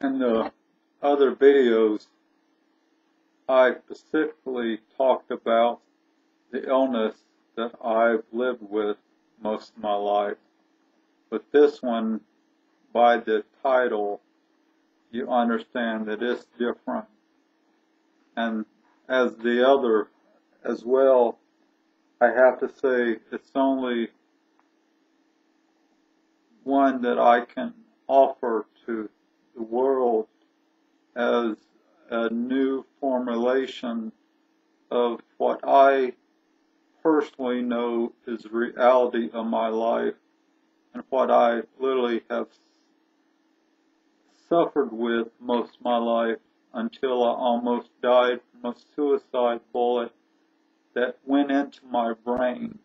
In the other videos, I specifically talked about the illness that I've lived with most of my life. With this one, by the title, you understand that it's different. And as the other as well, I have to say it's only one that I can offer to the world as a new formulation of what I personally know is the reality of my life and what I literally have suffered with most of my life until I almost died from a suicide bullet that went into my brain.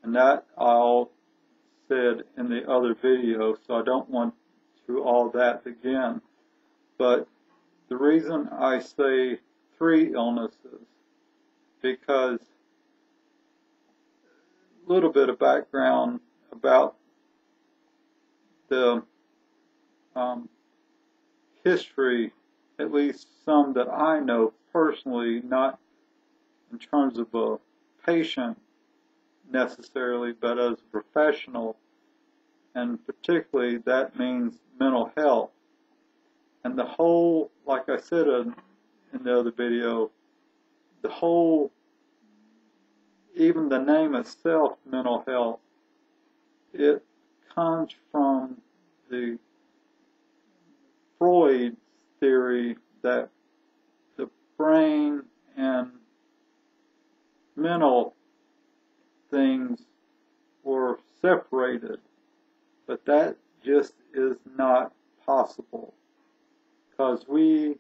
And that I'll said in the other video, so I don't want to all that again. But the reason I say 3 illnesses, because a little bit of background about the history, at least some that I know personally, not in terms of a patient necessarily, but as a professional, and particularly that means mental health. And the whole, like I said in the other video, the whole, even the name itself, mental health, it comes from the Freud's theory that the brain and mental things were separated, but that just is not possible, because we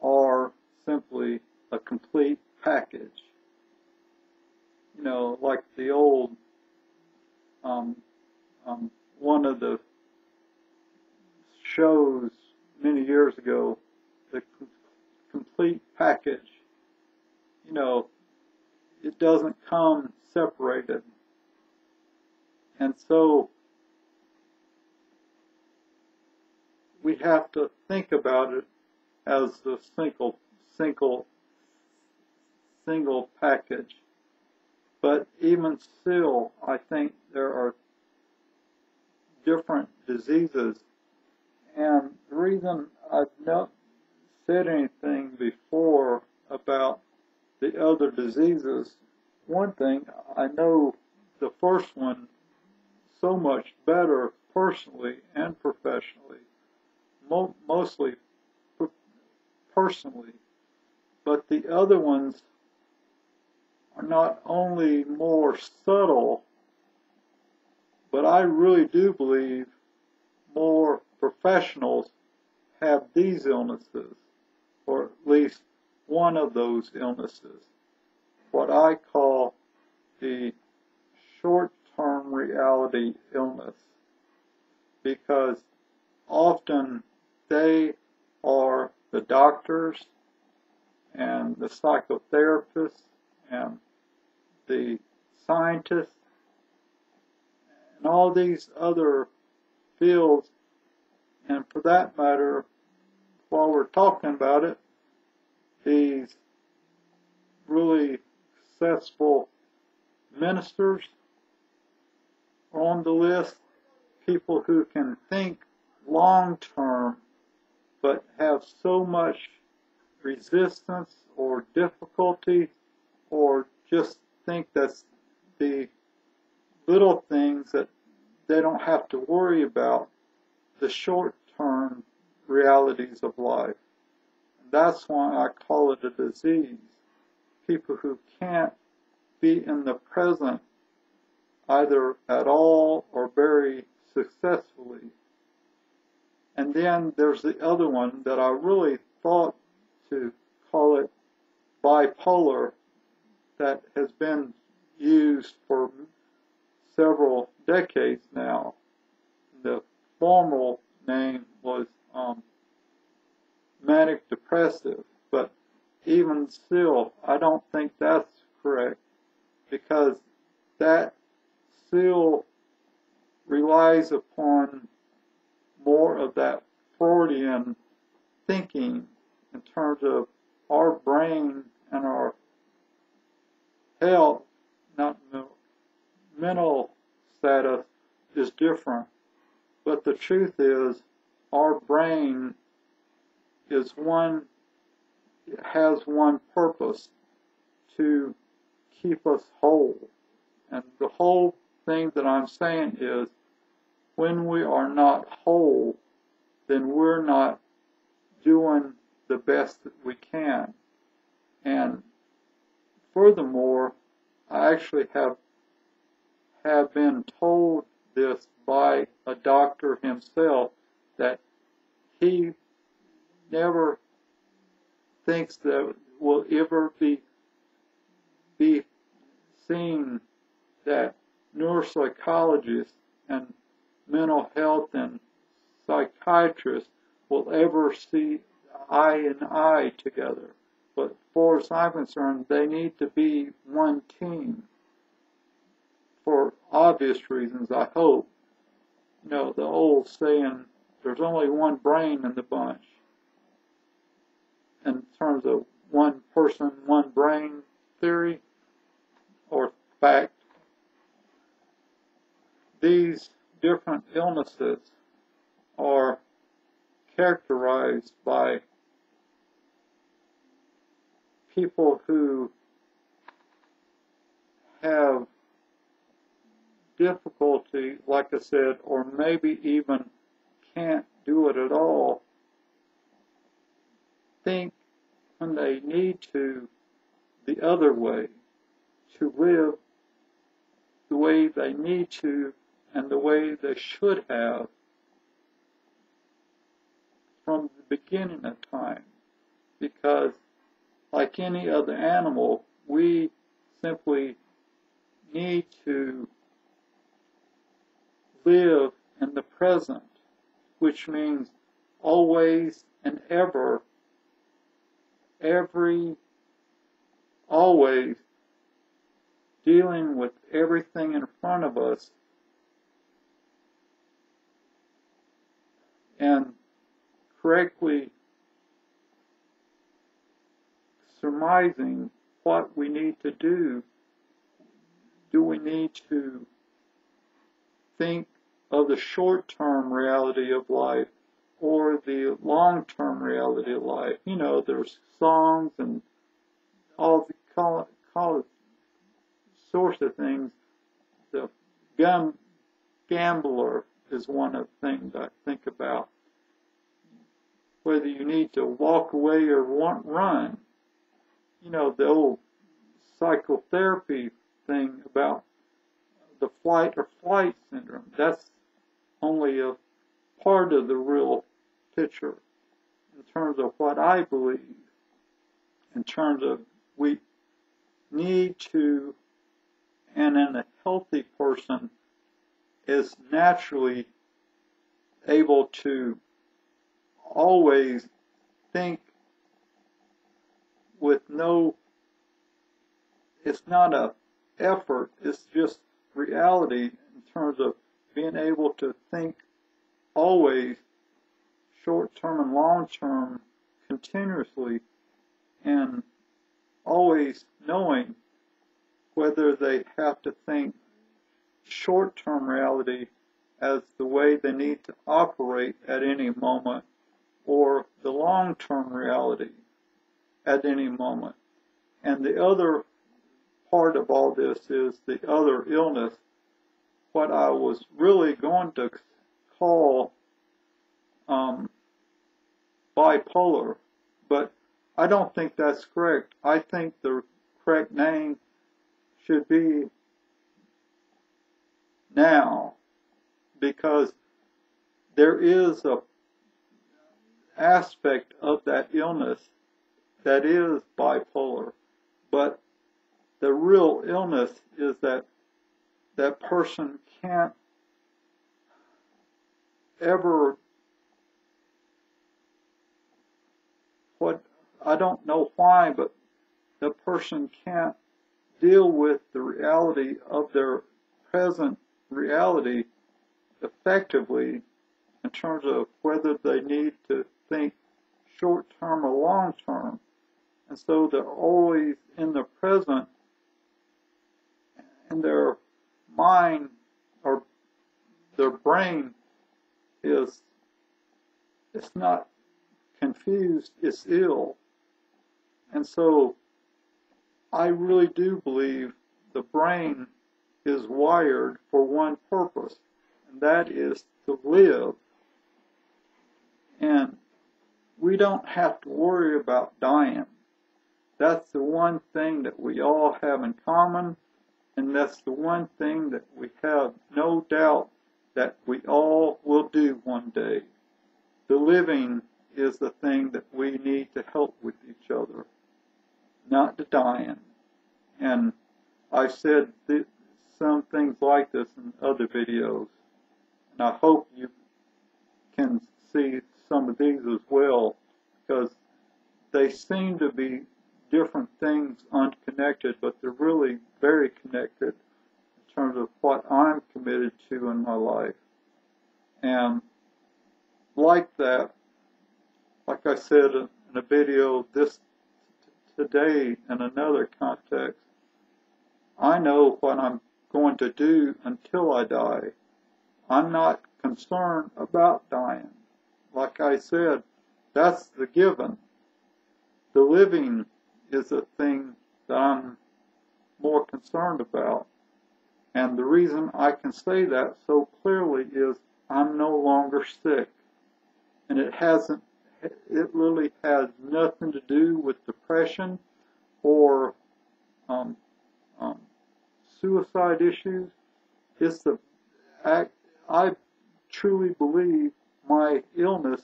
are simply a complete package. You know, like the old one of the shows many years ago, the complete package. You know, it doesn't come separated. And so we have to think about it as a single package. But even still, I think there are different diseases. And the reason I've not said anything before about the other diseases, one thing, I know the first one so much better personally and professionally, mostly personally, but the other ones are not only more subtle, but I really do believe more professionals have these illnesses, or at least one of those illnesses, what I call the short-term reality illness, because often they are the doctors and the psychotherapists and the scientists and all these other fields, and for that matter, while we're talking about it, these really successful ministers are on the list, people who can think long term but have so much resistance or difficulty, or just think that's the little things that they don't have to worry about, the short-term realities of life. And that's why I call it a disease. People who can't be in the present either at all or very successfully. And then there's the other one that I really thought to call it bipolar, that has been used for several decades now. The formal name was manic depressive, but even still, I don't think that's correct, because that still relies upon more of that Freudian thinking in terms of our brain and our health, not mental status, is different. But the truth is, our brain is has one purpose: to keep us whole. And the whole thing that I'm saying is, when we are not whole, then we're not doing the best that we can. And furthermore, I actually have been told this by a doctor himself, that he never thinks that will ever be seen that neuropsychologists and mental health and psychiatrists will ever see eye in eye together. But as far as I'm concerned, they need to be one team, for obvious reasons, I hope. You know, the old saying, there's only one brain in the bunch, in terms of one person, one brain theory or fact. These different illnesses are characterized by people who have difficulty, like I said, or maybe even can't do it at all, think when they need to the other way, to live the way they need to and the way they should have from the beginning of time. Because like any other animal, we simply need to live in the present, which means always and ever, always dealing with everything in front of us and correctly surmising what we need to do. Do we need to think of the short-term reality of life or the long-term reality of life? You know, there's songs and all the sorts of things. The gambler is one of the things I think about. Whether you need to walk away or run. You know, the old psychotherapy thing about the flight or flight syndrome. That's only a part of the real picture in terms of what I believe, in terms of we need to, and in a healthy person is naturally able to always think with no, it's not a effort, it's just reality in terms of being able to think always short-term and long-term continuously, and always knowing whether they have to think short-term reality as the way they need to operate at any moment, or the long-term reality at any moment. And the other part of all this is the other illness, what I was really going to call bipolar, but I don't think that's correct. I think the correct name should be now, because there is a aspect of that illness that is bipolar, but the real illness is that that person can't ever, I don't know why, but the person can't deal with the reality of their present reality effectively in terms of whether they need to think short-term or long-term. And so they're always in the present, and their mind or their brain is, it's not confused, it's ill. And so I really do believe the brain is wired for one purpose, and that is to live. And we don't have to worry about dying. That's the one thing that we all have in common, and that's the one thing that we have no doubt that we all will do one day. The living is the thing that we need to help with each other, not the dying. And I've said some things like this in other videos, and I hope you can see some of these as well, because they seem to be different things unconnected, but they're really very connected in terms of what I'm committed to in my life. And like that, like I said in a video this today in another context, I know what I'm going to do until I die. I'm not concerned about dying. Like I said, that's the given. The living is a thing that I'm more concerned about. And the reason I can say that so clearly is I'm no longer sick. And it really has nothing to do with depression or suicide issues. It's I truly believe my illness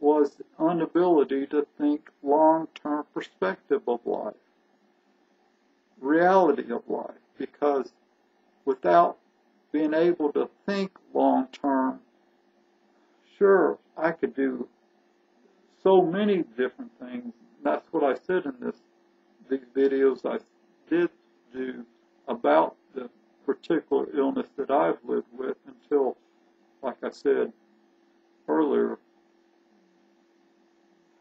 was the inability to think long-term perspective of life, reality of life, because without being able to think long-term, sure, I could do so many different things. That's what I said in these videos I did do about the particular illness that I've lived with until, like I said earlier,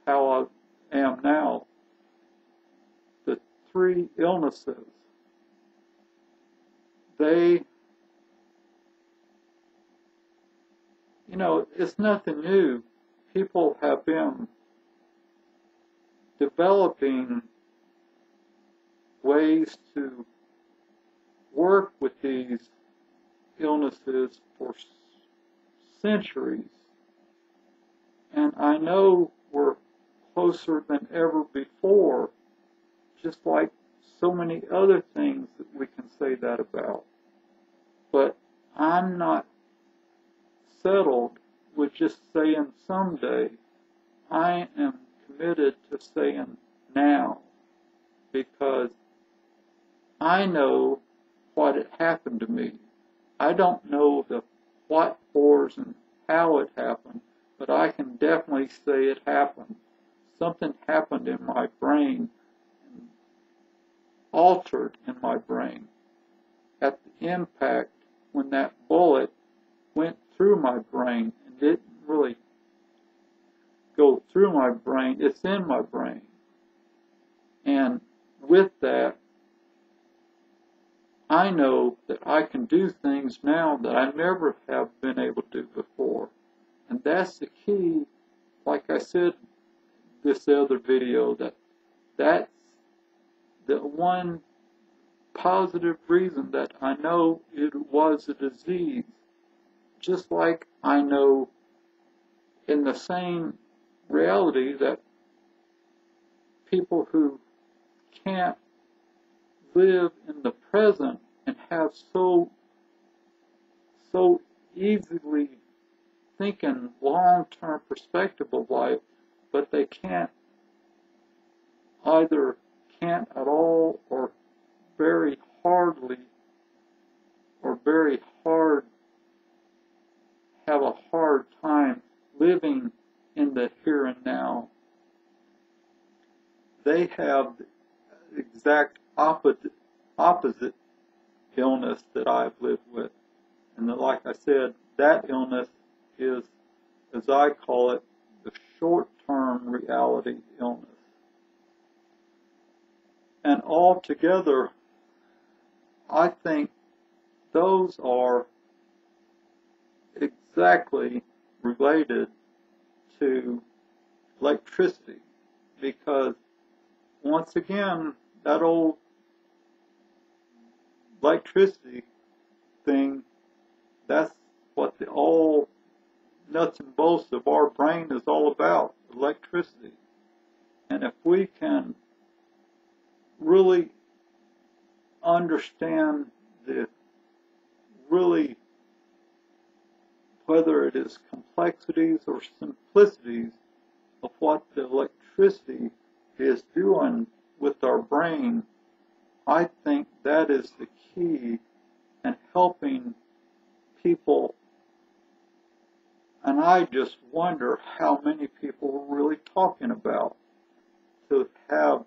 how I am now. The 3 illnesses, they, it's nothing new. People have been developing ways to work with these illnesses for centuries. And I know we're closer than ever before, just like so many other things that we can say that about. But I'm not settled with just saying someday. I am committed to saying now, because I know what had happened to me. I don't know the what, whores, and how it happened, but I can definitely say it happened. Something happened in my brain, altered in my brain at the impact when that bullet went through my brain and didn't really go through my brain, it's in my brain. And with that, I know that I can do things now that I never have been able to do before. And that's the key, like I said in this other video, that's the one positive reason that I know it was a disease. Just like I know in the same reality that people who can't live in the present and have so easily thinking long-term perspective of life, but they can't either can't at all or very hardly or very hard have a hard time living in the here and now. They have the exact opposite illness that I've lived with. And like I said, that illness is as I call it, the short-term reality illness. And altogether, I think those are exactly related to electricity, because once again, that old electricity thing, that's what the all nuts and bolts of our brain is all about, electricity. And if we can really understand the really, whether it is complexities or simplicities of what the electricity is doing with our brain, I think that is the key in helping people. And I just wonder how many people we're really talking about to have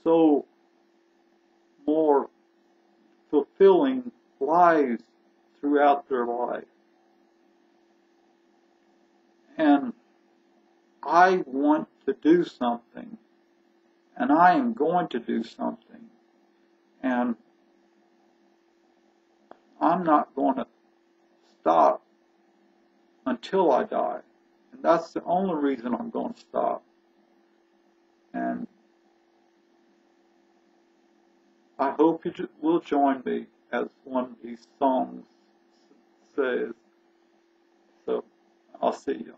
so more fulfilling lives throughout their life. And I want to do something, and I am going to do something, and I'm not going to stop until I die. And that's the only reason I'm going to stop. And I hope you will join me, as one of these songs says. So I'll see you.